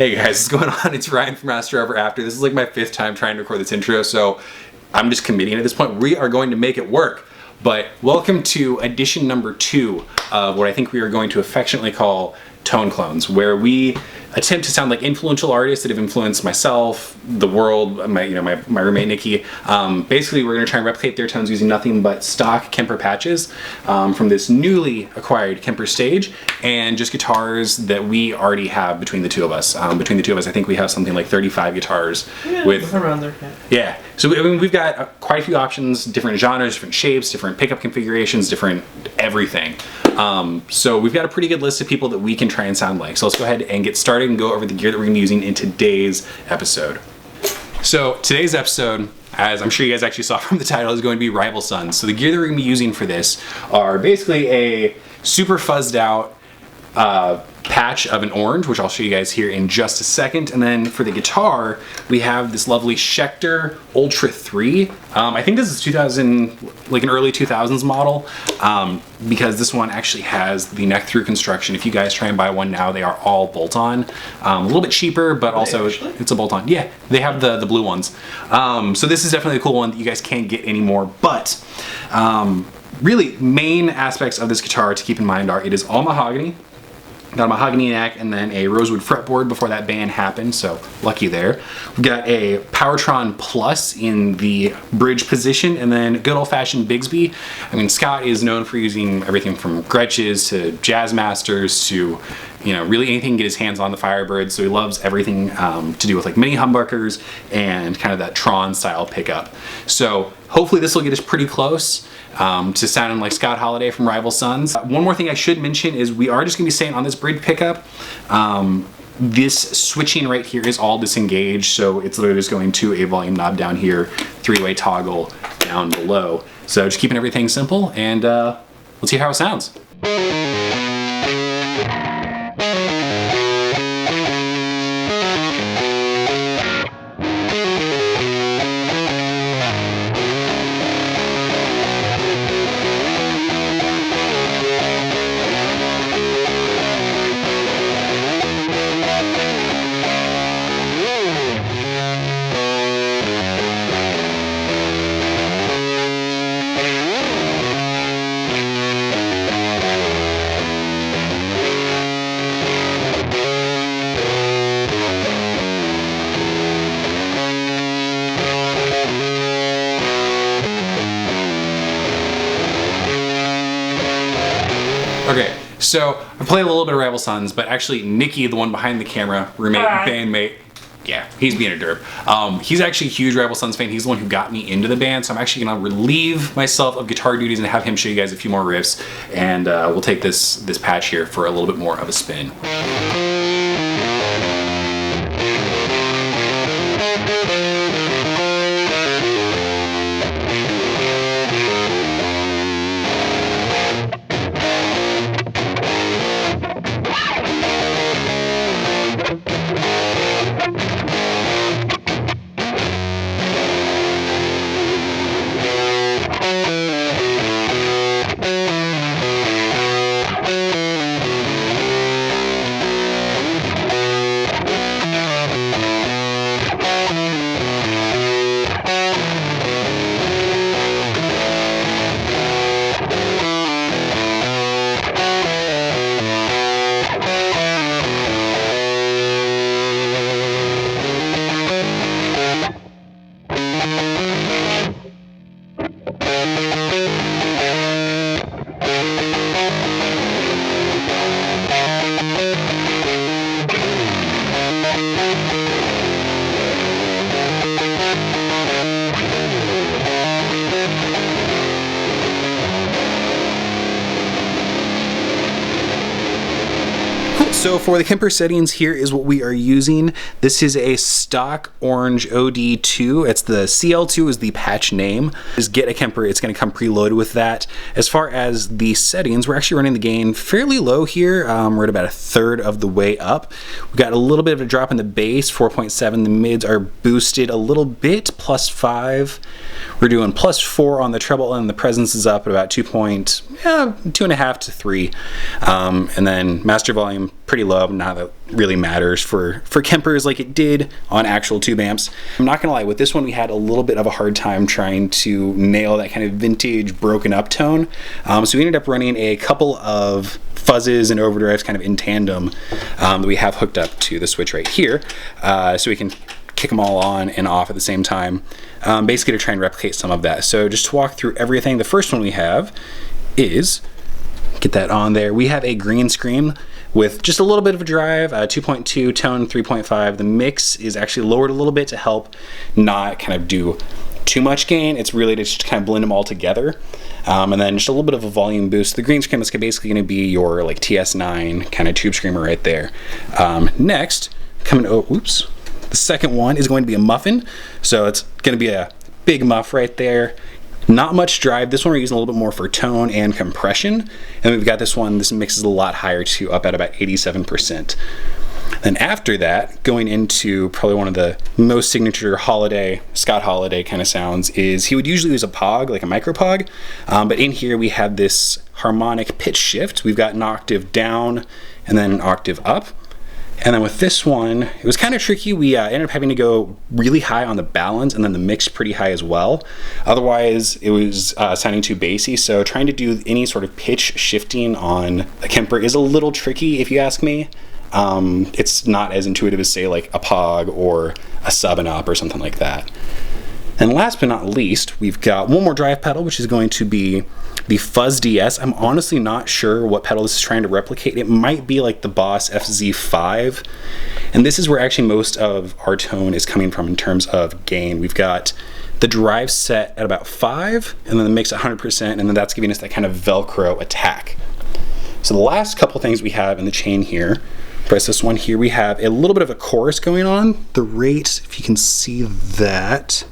Hey guys, what's going on? It's Ryan from Master Ever After. This is like my 5th time trying to record this intro, so I'm just committing at this point. We are going to make it work. But welcome to edition number 2 of what I think we are going to affectionately call Tone Clones, where we attempt to sound like influential artists that have influenced myself, the world, my roommate Nikki. Basically, we're going to try and replicate their tones using nothing but stock Kemper patches from this newly acquired Kemper stage, and just guitars that we already have between the two of us. I think we have something like 35 guitars. Yeah, with around there. Yeah. So I mean, we've got quite a few options, different genres, different shapes, different pickup configurations, different everything. So we've got a pretty good list of people that we can try and sound like. So let's go ahead and get started and go over the gear that we're going to be using in today's episode. So today's episode, as I'm sure you guys actually saw from the title, is going to be Rival Sons. So the gear that we're going to be using for this are basically a super fuzzed out patch of an orange, which I'll show you guys here in just a second. And then for the guitar, we have this lovely Schecter Ultra 3. I think this is 2000, like an early 2000s model, because this one actually has the neck through construction. If you guys try and buy one now, they are all bolt-on. A little bit cheaper, but also it's a bolt-on. Yeah, they have the blue ones. So this is definitely a cool one that you guys can't get anymore. But really, main aspects of this guitar to keep in mind are it is all mahogany. Got a mahogany neck and then a rosewood fretboard before that band happened, so lucky there. We've got a Powertron Plus in the bridge position, and then good old-fashioned Bigsby. I mean, Scott is known for using everything from Gretches to Jazz Masters to, you know, really anything to get his hands on the Firebird, so he loves everything to do with like mini humbuckers and kind of that Tron style pickup. So hopefully this will get us pretty close to sounding like Scott Holiday from Rival Sons. One more thing I should mention is we are just going to be saying on this bridge pickup, this switching right here is all disengaged, so it's literally just going to a volume knob down here, 3-way toggle down below. So just keeping everything simple, and let's see how it sounds. Okay, so I played a little bit of Rival Sons, but actually Nikki, the one behind the camera, roommate, bandmate, yeah, he's being a derp. He's actually a huge Rival Sons fan. He's the one who got me into the band, so I'm actually gonna relieve myself of guitar duties and have him show you guys a few more riffs, and we'll take this patch here for a little bit more of a spin. So for the Kemper settings, here is what we are using. This is a stock orange OD2. It's the CL2 is the patch name. Just get a Kemper, it's going to come preloaded with that. As far as the settings, we're actually running the gain fairly low here. We're at about 1/3 of the way up. We've got a little bit of a drop in the bass, 4.7. The mids are boosted a little bit, +5. We're doing +4 on the treble, and the presence is up at about 2.5 to 3. And then master volume pretty low, but not that really matters for Kempers like it did on actual tube amps. I'm not gonna lie, with this one we had a little bit of a hard time trying to nail that kind of vintage broken up tone. So we ended up running a couple of fuzzes and overdrives kind of in tandem that we have hooked up to the switch right here, so we can kick them all on and off at the same time, basically to try and replicate some of that. So just to walk through everything, the first one we have is, get that on there, we have a green scream with just a little bit of a drive, 2.2, tone 3.5. The mix is actually lowered a little bit to help not kind of do too much gain. It's really to just kind of blend them all together. And then just a little bit of a volume boost. The green scream is basically going to be your like TS9 kind of tube screamer right there. Next, the second one is going to be a muffin. So it's going to be a big muff right there. Not much drive. This one we're using a little bit more for tone and compression. And we've got this one, this mix is a lot higher too, up at about 87%. Then after that, going into probably one of the most signature Scott Holiday kind of sounds, is he would usually use a Pog, like a micro Pog. But in here we have this harmonic pitch shift. We've got an octave down and then an octave up. And then with this one, it was kind of tricky. We ended up having to go really high on the balance and then the mix pretty high as well. Otherwise, it was sounding too bassy. So trying to do any sort of pitch shifting on a Kemper is a little tricky, if you ask me. It's not as intuitive as, say, like a Pog or a sub and up or something like that. And last but not least, we've got one more drive pedal, which is going to be the Fuzz DS. I'm honestly not sure what pedal this is trying to replicate. It might be like the Boss FZ5. And this is where actually most of our tone is coming from in terms of gain. We've got the drive set at about 5, and then the mix 100%, and then that's giving us that kind of Velcro attack. So the last couple things we have in the chain here, press this one here, we have a little bit of a chorus going on. The rate, if you can see that,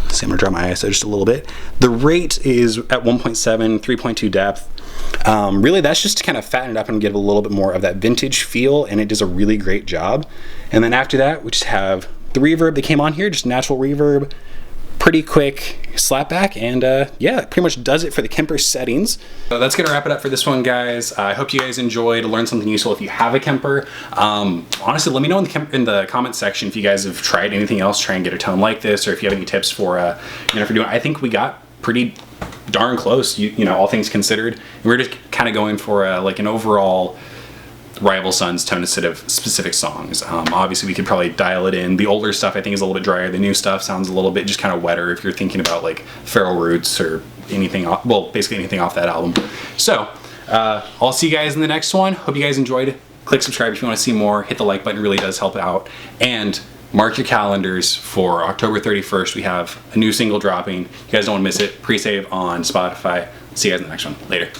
see, I'm gonna draw my ISO just a little bit. The rate is at 1.7, 3.2 depth. Really, that's just to kind of fatten it up and give a little bit more of that vintage feel, and it does a really great job. And then after that, we just have the reverb that came on here, just natural reverb, pretty quick slapback, and yeah, it pretty much does it for the Kemper settings. So that's gonna wrap it up for this one, guys. I hope you guys enjoyed, learned something useful if you have a Kemper. Honestly, let me know in the comments section if you guys have tried anything else, try and get a tone like this, or if you have any tips for for doing. I think we got pretty darn close, you know, all things considered. We're just kind of going for like an overall Rival Sons tone instead of specific songs. Obviously we could probably dial it in. The older stuff I think is a little bit drier. The new stuff sounds a little bit just kind of wetter if you're thinking about like Feral Roots or anything, well, basically anything off that album. So I'll see you guys in the next one. Hope you guys enjoyed. Click subscribe if you want to see more. Hit the like button, it really does help out. And mark your calendars for October 31st. We have a new single dropping. You guys don't want to miss it. Pre-save on Spotify. See you guys in the next one. Later.